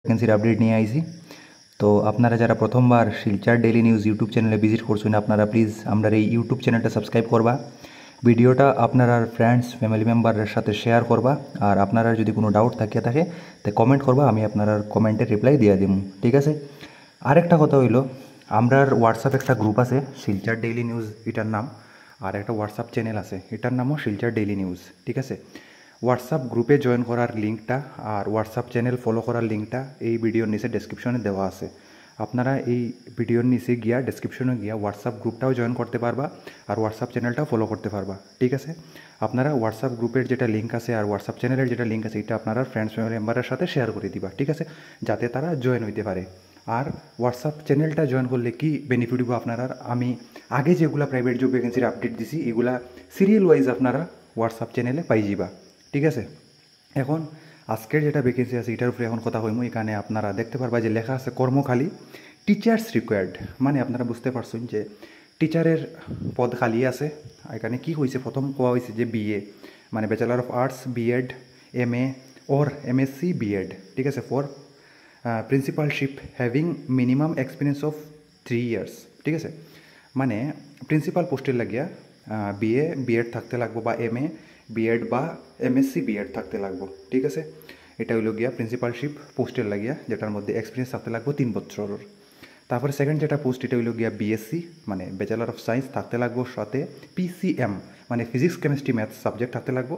ভ্যাকেন্সির update নিয়ে আইছি। তো আপনারা যারা প্রথমবার শিলচর ডেইলি নিউজ ইউটিউব চ্যানেলে ভিজিট করছেন, আপনারা প্লিজ আমরা এই ইউটিউব চ্যানেলটা সাবস্ক্রাইব করবা, ভিডিওটা আপনারা ফ্রেন্ডস ফ্যামিলি মেম্বারের সাথে শেয়ার করবা, আর আপনারা যদি কোনো ডাউট থাকে তো কমেন্ট করবা, আমি আপনার কমেন্টের রিপ্লাই দিয়ে দিব, ঠিক আছে। আরেকটা কথা হইল, আমরার হোয়াটসঅ্যাপ একটা গ্রুপ আছে শিলচর ডেইলি নিউজ এটার নাম, আর একটা হোয়াটসঅ্যাপ চ্যানেল আছে এটার নামও শিলচর ডেইলি নিউজ, ঠিক আছে। হোয়াটসঅ্যাপ গ্রুপে জয়েন করার লিঙ্কটা আর হোয়াটসঅ্যাপ চ্যানেল ফলো করার লিঙ্কটা এই ভিডিওর নিচে ডেসক্রিপশনে দেওয়া আছে। আপনারা এই ভিডিওর নিচে গিয়া ডেসক্রিপশনে গিয়া হোয়াটসঅ্যাপ গ্রুপটাও জয়েন করতে পারবা আর হোয়াটসঅ্যাপ চ্যানেলটাও ফলো করতে পারবা, ঠিক আছে। আপনারা হোয়াটসঅ্যাপ গ্রুপের যেটা লিঙ্ক আছে আর হোয়াটসঅ্যাপ চ্যানেলের যেটা লিঙ্ক আছে এটা আপনারা ফ্রেন্ডস ফ্যামিলি মেম্বারের সাথে শেয়ার করে দিবা, ঠিক আছে, যাতে তারা জয়েন হইতে পারে। আর হোয়াটসঅ্যাপ চ্যানেলটা জয়েন করলে কি বেনিফিট হইব আপনারা, আমি আগে যেগুলা প্রাইভেট জব ভ্যাকেন্সির আপডেট দিছি এগুলা সিরিয়াল ওয়াইজ আপনারা হোয়াটসঅ্যাপ চ্যানেলে পাই যাবা, ঠিক আছে। এখন আজকের যেটা ভ্যাকেন্সি আছে এটার উপরে এখন কথা কইমু। এখানে আপনারা দেখতে পারবা যে লেখা আছে কর্মখালী টিচার্স রিকোয়ার্ড, মানে আপনারা বুঝতে পারছেন যে টিচারের পদ খালি আছে। এখানে কি হয়েছে, প্রথম কোয়া হয়েছে যে বিএ মানে bachelor of arts, BEd, MA or MSc BEd, ঠিক আছে, for principalship having minimum experience of 3 years, ঠিক আছে। মানে প্রিন্সিপাল পোস্টের লাগিয়া বিএ বিএড থাকতে লাগবো, বা এমএ বিএড বা এমএসসি বিএড থাকতে লাগবো, ঠিক আছে। এটা হইল গিয়া প্রিন্সিপালশিপ পোস্টের লাগিয়া, যেটার মধ্যে এক্সপিরিয়েন্স থাকতে লাগবো 3 বছরের। তারপরে সেকেন্ড যেটা পোস্ট এটা হইল গিয়া বিএসসি মানে ব্যাচেলার অফ সায়েন্স থাকতে লাগবো, সাথে পিসিএম মানে ফিজিক্স কেমিস্ট্রি ম্যাথস সাবজেক্ট থাকতে লাগবো,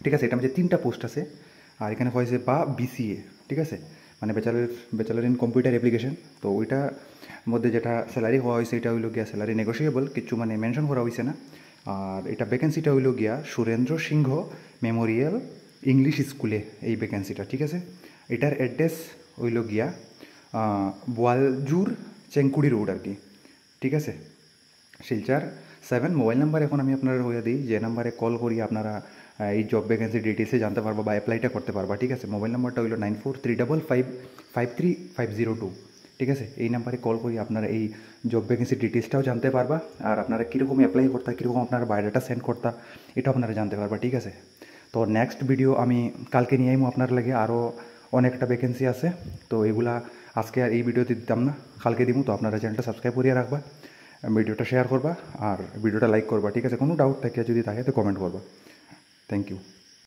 ঠিক আছে। এটা মধ্যে 3টা পোস্ট আছে। আর এখানে হয়েছে বা বিসিএ, ঠিক আছে, মানে ব্যাচেলার ইন কম্পিউটার অ্যাপ্লিকেশন। তো ওইটার মধ্যে যেটা স্যালারি হওয়া হয়েছে এটা হইল গিয়া স্যালারি নেগোসিয়েবল, কিছু মানে মেনশন করা হয়েছে না। আর এটা ভ্যাকেন্সিটা হইল গিয়া সুরেন্দ্র সিংহ মেমোরিয়াল ইংলিশ স্কুলে এই ভ্যাকেন্সিটা, ঠিক আছে। এটার অ্যাড্রেস হইল গিয়া বোয়ালজুর চেঙ্কুড়ি রোড আর কি, ঠিক আছে, শিলচর 7। মোবাইল নাম্বার এখন আমি আপনারা হইয়া দিই, যে নাম্বারে কল করি আপনারা এই জব ভ্যাকেন্সি ডিটেলসে জানতে পারবা বা অ্যাপ্লাইটা করতে পারবা, ঠিক আছে। মোবাইল নাম্বারটা হইল 9435553532, ঠিক আছে। এই নাম্বারে কল করি আপনারা এই জব ভ্যাকেন্সি ডিটেলসটাও জানতে পারবা, আর আপনারা কীরকম অ্যাপ্লাই করতা, কীরকম আপনারা বায়োডাটা সেন্ড করতা এটাও আপনারা জানতে পারবা, ঠিক আছে। তো নেক্সট ভিডিও আমি কালকে নিয়ে আইমু আপনার লাগে, আরও অনেকটা ভ্যাকেন্সি আছে। তো এগুলা আজকে আর এই ভিডিওতে দিতাম না, কালকে দিব। তো আপনারা চ্যানেলটা সাবস্ক্রাইব করিয়ে রাখবা, ভিডিওটা শেয়ার করবা আর ভিডিওটা লাইক করবা, ঠিক আছে। কোনো ডাউট থাকে যদি থাকে তো কমেন্ট করবা। Thank you.